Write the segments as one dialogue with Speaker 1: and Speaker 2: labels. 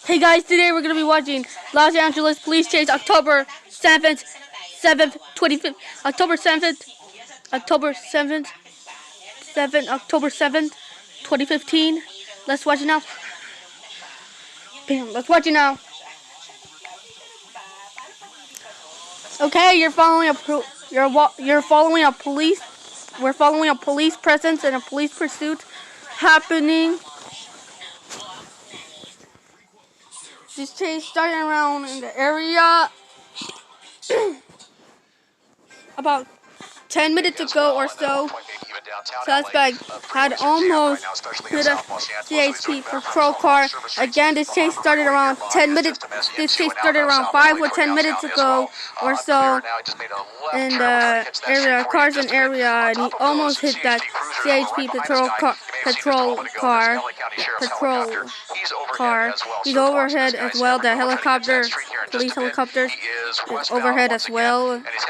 Speaker 1: Hey guys, today we're going to be watching Los Angeles Police Chase October 7th, 25th, October 7th, October 7th, October 7th, 2015. Let's watch it now. Bam, let's watch it now. Okay, you're following a police. We're following a police presence and a police pursuit happening. This chase started around in the area about 10 minutes ago or so. Suspect had almost hit a CHP patrol car. Again, this chase started around 10 minutes. This chase started around 5 or 10 minutes ago or so in the area, Carson area, and he almost hit that CHP patrol car. He's overhead as well. The helicopter, police helicopter, is overhead as well. He's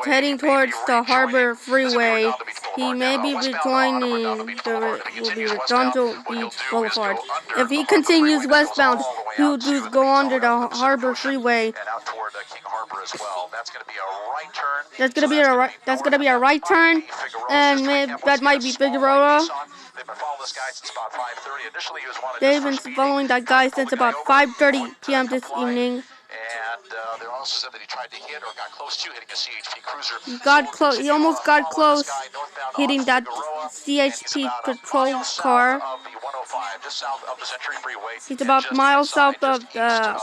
Speaker 1: heading towards the Harbor Freeway. He may be rejoining the Redondo Beach Boulevard. If he continues westbound, he will just go under the Harbor Freeway. That's gonna be a right turn, and that might be Figueroa. They've been following that guy since about 5:30 p.m. this evening.
Speaker 2: And there also said that he tried to hit or got close to hitting a CHP cruiser.
Speaker 1: He almost got close hitting that CHP patrol car. He's about miles south of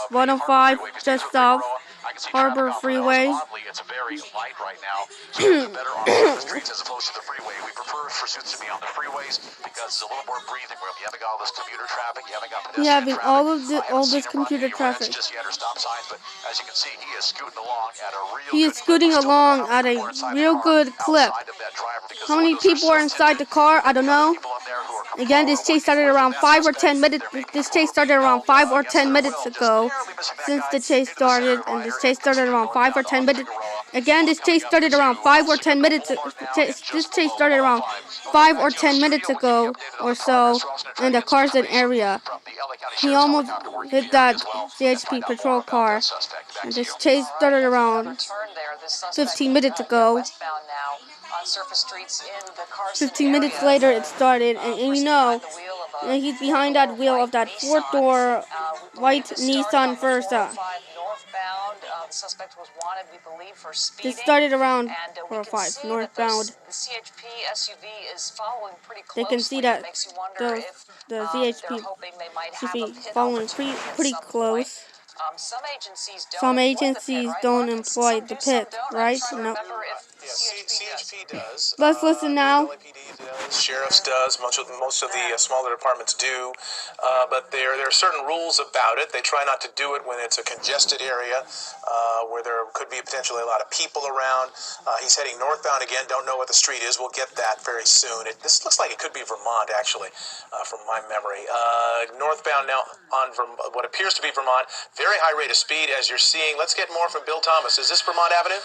Speaker 1: 105, just south Harbor Freeway.
Speaker 2: It's very light right now. Better on the streets as opposed to the freeway. We prefer pursuits to be on the freeways because it's a little more breathing room. You haven't got all this commuter traffic. You haven't got pedestrian traffic.
Speaker 1: all this commuter traffic.
Speaker 2: Just yet or stop signs, but as you can see, he is scooting along at a
Speaker 1: real good clip. How many people are inside the car? I don't know. Again, this chase started around 5 or 10 minutes. This chase started around 5 or 10 minutes ago. Since the chase started, and this chase started around 5 or 10 minutes. Again, this chase started around 5 or 10 minutes. This chase started around 5 or 10 minutes ago or so in the Carson area. He almost hit that CHP patrol car. And this chase started around 15 minutes ago. 15 minutes later, it started, and you know, he's behind that wheel of that 4-door white Nissan Versa. This started around 405 northbound. They can see that the CHP should be following pretty close. Some agencies don't employ the pit, right? No.
Speaker 3: CHP does.
Speaker 1: Let's listen now.
Speaker 3: LAPD does. Sheriff's does. Most of the smaller departments do. But there are certain rules about it. They try not to do it when it's a congested area where there could be potentially a lot of people around. He's heading northbound again. Don't know what the street is. We'll get that very soon. This looks like it could be Vermont, actually, from my memory. Northbound now on from what appears to be Vermont. Very high rate of speed, as you're seeing. Let's get more from Bill Thomas. Is this Vermont Avenue?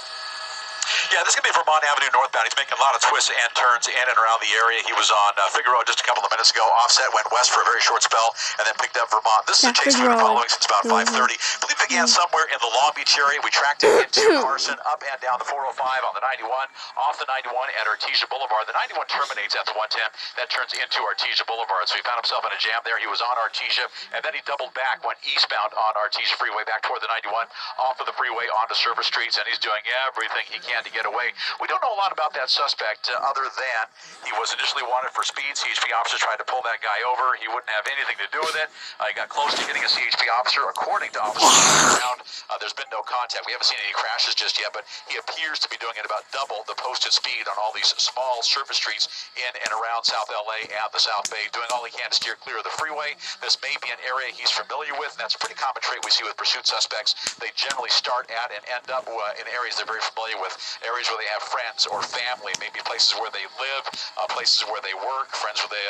Speaker 2: Yeah, this is going to be Vermont Avenue northbound. He's making a lot of twists and turns in and around the area. He was on Figueroa just a couple of minutes ago. Offset went west for a very short spell and then picked up Vermont. This is a chase we've been following since about 5:30. I believe it began somewhere in the Long Beach area. We tracked it into Carson, up and down the 405 on the 91, off the 91 at Artesia Boulevard. The 91 terminates at the 110. That turns into Artesia Boulevard. So he found himself in a jam there. He was on Artesia, and then he doubled back, went eastbound on Artesia Freeway, back toward the 91, off of the freeway onto surface streets, and he's doing everything he can to get away. We don't know a lot about that suspect other than he was initially wanted for speed. CHP officers tried to pull that guy over. He wouldn't have anything to do with it. He got close to hitting a CHP officer. According to officers around, there's been no contact. We haven't seen any crashes just yet, but he appears to be doing it about double the posted speed on all these small surface streets in and around South LA and the South Bay, doing all he can to steer clear of the freeway. This may be an area he's familiar with, and that's a pretty common trait we see with pursuit suspects. They generally start at and end up in areas they're very familiar with. areas where they have friends or family, maybe places where they live, places where they work, friends where they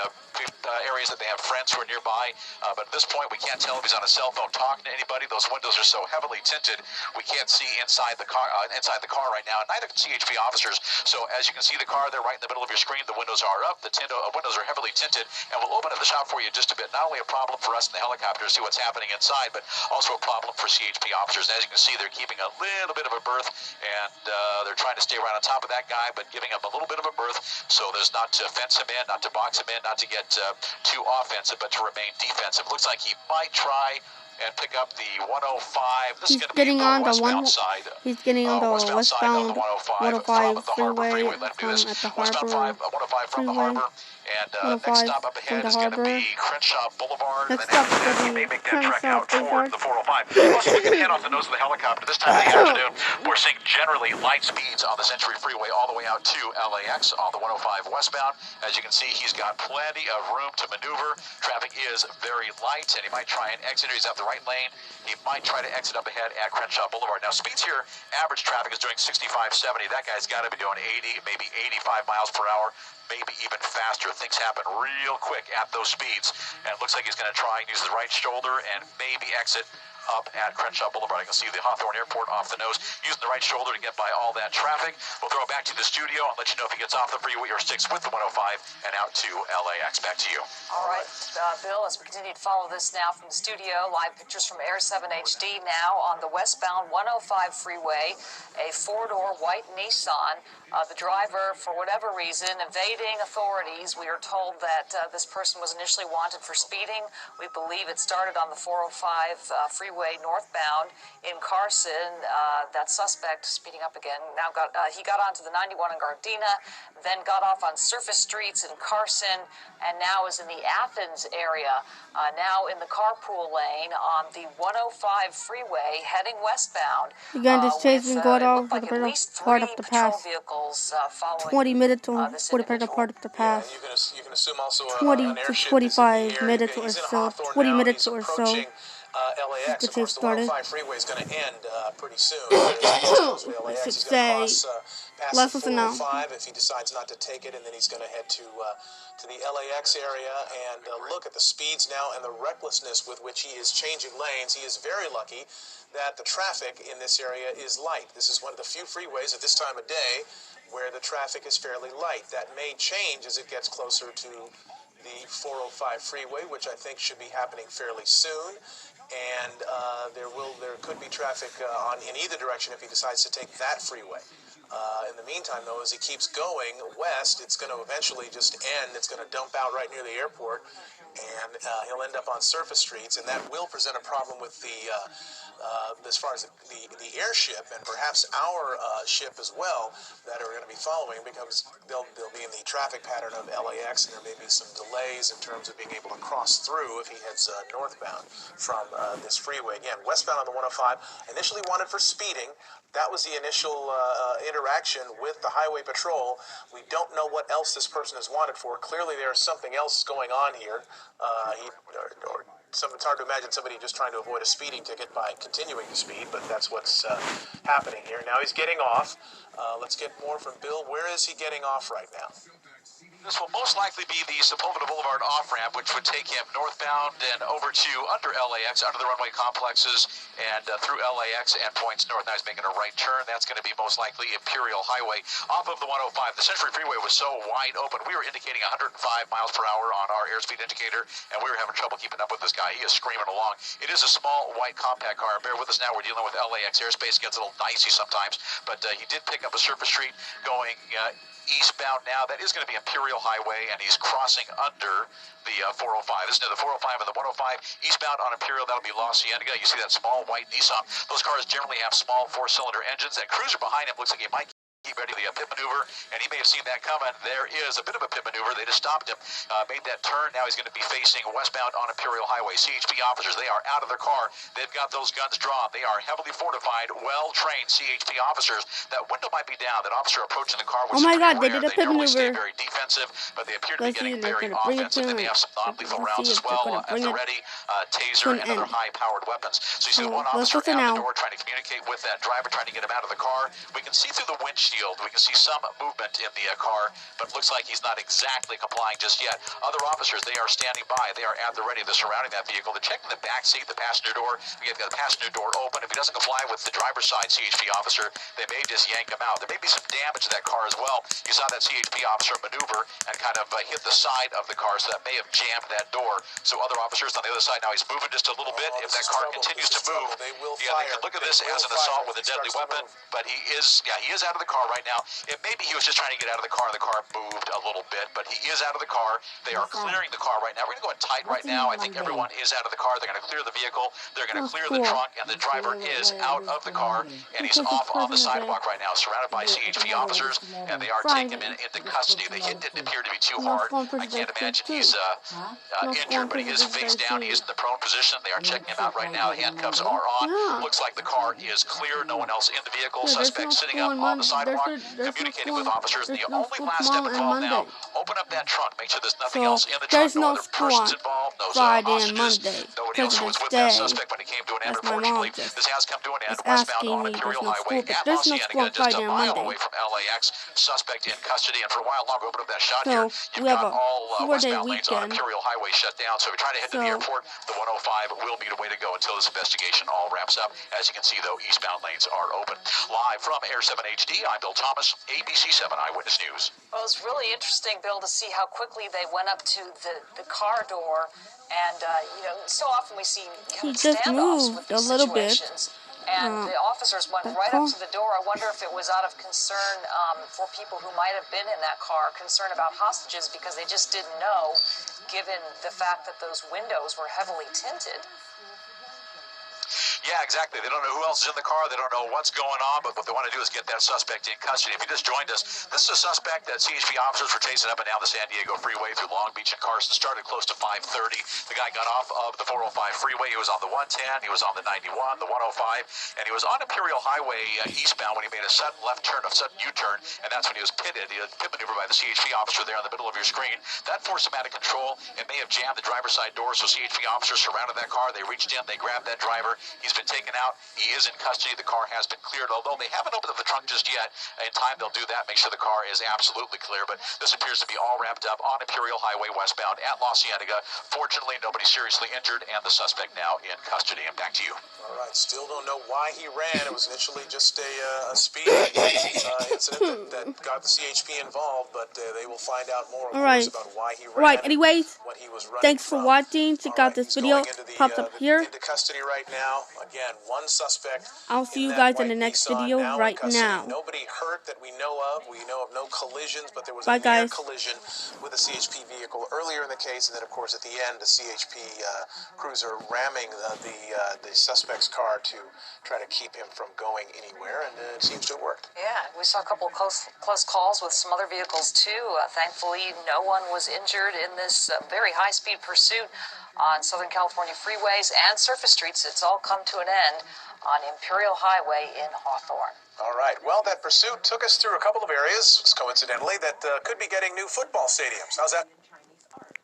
Speaker 2: areas that they have friends who are nearby. But at this point, we can't tell if he's on a cell phone talking to anybody. Those windows are so heavily tinted, we can't see inside the car right now. And neither can CHP officers. So as you can see the car there right in the middle of your screen, the windows are up. The windows are heavily tinted, and we'll open up the shop for you just a bit. Not only a problem for us in the helicopter to see what's happening inside, but also a problem for CHP officers. And as you can see, they're keeping a little bit of a berth, and they're trying to stay right on top of that guy, but giving him a little bit of a berth, so there's not to fence him in, not to box him in, not to get too offensive, but to remain defensive. Looks like he might try and pick up the 105. This
Speaker 1: He's
Speaker 2: is going to
Speaker 1: getting
Speaker 2: be
Speaker 1: on the
Speaker 2: westbound side.
Speaker 1: He's getting on the
Speaker 2: westbound side of the
Speaker 1: 105 freeway
Speaker 2: Let him do this.
Speaker 1: at the
Speaker 2: Westbound
Speaker 1: harbor
Speaker 2: 105 from the
Speaker 1: freeway.
Speaker 2: harbor. And next stop up ahead is going to be Crenshaw Boulevard.
Speaker 1: Next
Speaker 2: and then
Speaker 1: stop is
Speaker 2: after that,
Speaker 1: gonna
Speaker 2: he may
Speaker 1: be
Speaker 2: make that trek out
Speaker 1: Crenshaw
Speaker 2: toward
Speaker 1: Boulevard.
Speaker 2: the 405. Plus, we can head off the nose of the helicopter. This time of the afternoon, we're seeing generally light speeds on the Century Freeway all the way out to LAX on the 105 westbound. As you can see, he's got plenty of room to maneuver. Traffic is very light, and he might try and exit. He's out the right lane. He might try to exit up ahead at Crenshaw Boulevard. Now, speeds here, average traffic is doing 65, 70. That guy's got to be doing 80, maybe 85 miles per hour, maybe even faster. Things happen real quick at those speeds. And it looks like he's going to try and use his right shoulder and maybe exit up at Crenshaw Boulevard. You can see the Hawthorne Airport off the nose, using the right shoulder to get by all that traffic. We'll throw it back to the studio and let you know if he gets off the freeway or sticks with the 105 and out to LAX. Back to you.
Speaker 4: All right, Bill, as we continue to follow this now from the studio, live pictures from Air 7 HD now on the westbound 105 freeway, a four-door white Nissan. The driver, for whatever reason, evading authorities. We are told that this person was initially wanted for speeding. We believe it started on the 405 freeway northbound in Carson. That suspect, speeding up again, now he got onto the 91 in Gardena, then got off on surface streets in Carson, and now is in the Athens area, now in the carpool lane on the 105 freeway heading westbound.
Speaker 1: Again, this chase has been going on for the better part of the past
Speaker 4: Vehicles
Speaker 1: 20 minutes or for the better part of the past
Speaker 3: You can assume also
Speaker 1: 20
Speaker 3: an
Speaker 1: to
Speaker 3: airship
Speaker 1: 25
Speaker 3: is in the air.
Speaker 1: minutes or
Speaker 3: He's in
Speaker 1: so,
Speaker 3: Hawthorne
Speaker 1: 20
Speaker 3: now.
Speaker 1: minutes
Speaker 3: He's
Speaker 1: or so.
Speaker 3: approaching, LAX.
Speaker 1: The
Speaker 3: Of course,
Speaker 1: chase
Speaker 3: the
Speaker 1: started.
Speaker 3: 105 freeway is going to end pretty soon. LAX.
Speaker 1: should
Speaker 3: He's going to
Speaker 1: say,
Speaker 3: cross past
Speaker 1: let's
Speaker 3: the
Speaker 1: listen now.
Speaker 3: 405 if he decides not to take it, and then he's going to head to the LAX area and look at the speeds now and the recklessness with which he is changing lanes. He is very lucky that the traffic in this area is light. This is one of the few freeways at this time of day where the traffic is fairly light. That may change as it gets closer to the 405 freeway, which I think should be happening fairly soon. And there could be traffic in either direction if he decides to take that freeway. In the meantime, though, as he keeps going west, it's going to eventually just end. It's going to dump out right near the airport, and he'll end up on surface streets, and that will present a problem with as far as the airship and perhaps our ship as well that are going to be following, because they'll be in the traffic pattern of LAX, and there may be some delays in terms of being able to cross through if he heads northbound from this freeway. Again, westbound on the 105, initially wanted for speeding. That was the initial interaction with the Highway Patrol. We don't know what else this person is wanted for. Clearly, there's something else going on here. It's hard to imagine somebody just trying to avoid a speeding ticket by continuing to speed, but that's what's happening here. Now he's getting off. Let's get more from Bill. Where is he getting off right now?
Speaker 2: This will most likely be the Sepulveda Boulevard off-ramp, which would take him northbound and over to under LAX, under the runway complexes, and through LAX and points north. Now he's making a right turn. That's going to be most likely Imperial Highway off of the 105. The Century Freeway was so wide open. We were indicating 105 miles per hour on our airspeed indicator, and we were having trouble keeping up with this guy. He is screaming along. It is a small, white, compact car. Bear with us now. We're dealing with LAX airspace. It gets a little dicey sometimes, but he did pick up a surface street going eastbound now. That is going to be Imperial Highway, and he's crossing under the 405. This is near the 405 and the 105. Eastbound on Imperial, that'll be La Cienega. You see that small white Nissan. Those cars generally have small four-cylinder engines. That cruiser behind him looks like he might Get ready for the pit maneuver, and he may have seen that coming. There is a bit of a pit maneuver. They just stopped him, made that turn. Now he's going to be facing westbound on Imperial Highway. CHP officers, they are out of their car. They've got those guns drawn. They are heavily fortified, well-trained CHP officers. That window might be down. That officer approaching the car was
Speaker 1: Oh my God, they
Speaker 2: rare.
Speaker 1: did a
Speaker 2: They
Speaker 1: pit
Speaker 2: normally stay
Speaker 1: maneuver.
Speaker 2: very defensive, but they appear to be
Speaker 1: Let's see
Speaker 2: getting
Speaker 1: if they're
Speaker 2: very
Speaker 1: gonna bring it
Speaker 2: offensive.
Speaker 1: to
Speaker 2: They may have some non-lethal
Speaker 1: Let's
Speaker 2: rounds
Speaker 1: see
Speaker 2: as
Speaker 1: if they're
Speaker 2: well
Speaker 1: gonna
Speaker 2: at
Speaker 1: bring
Speaker 2: the
Speaker 1: it
Speaker 2: ready, taser
Speaker 1: to an
Speaker 2: and other
Speaker 1: end.
Speaker 2: high-powered weapons. So you see the
Speaker 1: So,
Speaker 2: one
Speaker 1: let's
Speaker 2: officer
Speaker 1: listen
Speaker 2: at
Speaker 1: now.
Speaker 2: the door trying to communicate with that driver, trying to get him out of the car. We can see through the windshield. We can see some movement in the car, but it looks like he's not exactly complying just yet. Other officers, they are standing by. They are at the ready. They're surrounding that vehicle. They're checking the back seat, the passenger door. We have got the passenger door open. If he doesn't comply with the driver's side CHP officer, they may just yank him out. There may be some damage to that car as well. You saw that CHP officer maneuver and kind of hit the side of the car, so that may have jammed that door. So other officers on the other side, now he's moving just a little bit. If that car continues to move,
Speaker 3: they will
Speaker 2: they
Speaker 3: fire.
Speaker 2: could look at this
Speaker 3: They
Speaker 2: as
Speaker 3: will
Speaker 2: an assault
Speaker 3: fire
Speaker 2: with a
Speaker 3: if he
Speaker 2: deadly
Speaker 3: starts to
Speaker 2: weapon.
Speaker 3: move.
Speaker 2: But he is out of the car right now. It maybe he was just trying to get out of the car. The car moved a little bit, but he is out of the car. They are clearing the car right now. We're going to go in tight right now. I think everyone is out of the car. They're going to clear the vehicle. They're going to clear the trunk, and the driver is out of the car, and he's off on the sidewalk right now, surrounded by CHP officers, and they are taking him into custody. The hit didn't appear to be too hard. I can't imagine he's injured, but he is face down. He is in the prone position. They are checking him out right now. Handcuffs are on.
Speaker 1: Yeah.
Speaker 2: Looks like the car is clear. No one else in the vehicle.
Speaker 1: Yeah, there's
Speaker 2: Suspect
Speaker 1: no
Speaker 2: sitting
Speaker 1: school
Speaker 2: up
Speaker 1: on
Speaker 2: on the sidewalk,
Speaker 1: there's
Speaker 2: communicating
Speaker 1: no
Speaker 2: with
Speaker 1: school-
Speaker 2: officers. And
Speaker 1: there's
Speaker 2: the
Speaker 1: no
Speaker 2: only
Speaker 1: school
Speaker 2: last step
Speaker 1: tomorrow and
Speaker 2: involved now,
Speaker 1: Monday.
Speaker 2: open up that trunk. Make sure there's nothing
Speaker 1: So,
Speaker 2: else in the
Speaker 1: there's
Speaker 2: trunk.
Speaker 1: no
Speaker 2: No other
Speaker 1: school
Speaker 2: persons
Speaker 1: on
Speaker 2: involved. No
Speaker 1: Friday and
Speaker 2: hostages.
Speaker 1: Monday,
Speaker 2: Nobody else was with
Speaker 1: President's
Speaker 2: that
Speaker 1: Day.
Speaker 2: suspect when he came to an end.
Speaker 1: That's my mom
Speaker 2: Unfortunately,
Speaker 1: just
Speaker 2: this has come to an end.
Speaker 1: is
Speaker 2: Westbound
Speaker 1: asking
Speaker 2: on
Speaker 1: me.
Speaker 2: Imperial
Speaker 1: There's no
Speaker 2: Highway
Speaker 1: school, but
Speaker 2: at
Speaker 1: there's
Speaker 2: La
Speaker 1: no school on
Speaker 2: Cienega, just
Speaker 1: Friday
Speaker 2: a
Speaker 1: and
Speaker 2: mile
Speaker 1: Monday.
Speaker 2: away from LAX. Suspect in custody, and for a while longer, open up that shot
Speaker 1: So,
Speaker 2: here.
Speaker 1: we
Speaker 2: You've
Speaker 1: have
Speaker 2: got
Speaker 1: a
Speaker 2: all
Speaker 1: 4-day
Speaker 2: westbound lanes on
Speaker 1: weekend.
Speaker 2: Imperial Highway shut down. So if you're trying to head to the
Speaker 1: So-
Speaker 2: airport, the 105 will be the way to go until this investigation all wraps up. As you can see, though, eastbound lanes are open. Live from Air 7 HD, I'm Bill Thomas, ABC 7 Eyewitness News.
Speaker 4: Well, it's really interesting, Bill, to see how quickly they went up to the car door. And, so often we see
Speaker 1: He just
Speaker 4: standoffs with
Speaker 1: moved
Speaker 4: these
Speaker 1: a little bit.
Speaker 4: situations. And the officers went right up to the door. I wonder if it was out of concern for people who might have been in that car, concern about hostages, because they just didn't know, given the fact that those windows were heavily tinted.
Speaker 2: Yeah, exactly. They don't know who else is in the car. They don't know what's going on, but what they want to do is get that suspect in custody. If you just joined us, this is a suspect that CHP officers were chasing up and down the San Diego freeway through Long Beach and Carson. Started close to 5:30. The guy got off of the 405 freeway. He was on the 110. He was on the 91, the 105, and he was on Imperial Highway eastbound when he made a sudden left turn, a sudden U-turn, and that's when he was pitted. He was pit maneuver by the CHP officer there in the middle of your screen. That forced him out of control. It may have jammed the driver's side door, so CHP officers surrounded that car. They reached in. They grabbed that driver. He's been taken out. He is in custody. The car has been cleared, although they haven't opened up the trunk just yet. In time, they'll do that, make sure the car is absolutely clear. But this appears to be all wrapped up on Imperial Highway westbound at La Cienega. Fortunately, nobody seriously injured, and the suspect now in custody. And back to you.
Speaker 3: All right, still don't know why he ran. It was initially just a speed incident that got the CHP involved, but they will find out more, of course, about why he ran.
Speaker 1: Alright, anyways,
Speaker 3: what he was running
Speaker 1: thanks for
Speaker 3: from.
Speaker 1: watching. Check out this
Speaker 3: He's
Speaker 1: video.
Speaker 3: going into the,
Speaker 1: Pops up here.
Speaker 3: Into custody right now. Again, one suspect.
Speaker 1: I'll see you
Speaker 3: that
Speaker 1: guys in
Speaker 3: white
Speaker 1: the next
Speaker 3: Nissan
Speaker 1: video
Speaker 3: now in
Speaker 1: right
Speaker 3: custody.
Speaker 1: now.
Speaker 3: Nobody hurt that we know of. We know of no collisions, but there was
Speaker 1: Bye,
Speaker 3: a near
Speaker 1: guys.
Speaker 3: collision with a CHP vehicle earlier in the case, and then, of course, at the end, the CHP cruiser ramming the suspect's car to try to keep him from going anywhere, and it seems to have worked.
Speaker 4: Yeah, we saw a couple of close calls with some other vehicles, too. Thankfully, no one was injured in this very high-speed pursuit on Southern California freeways and surface streets. It's all come to an end on Imperial Highway in Hawthorne.
Speaker 3: All right. Well, that pursuit took us through a couple of areas, coincidentally, that could be getting new football stadiums. How's that?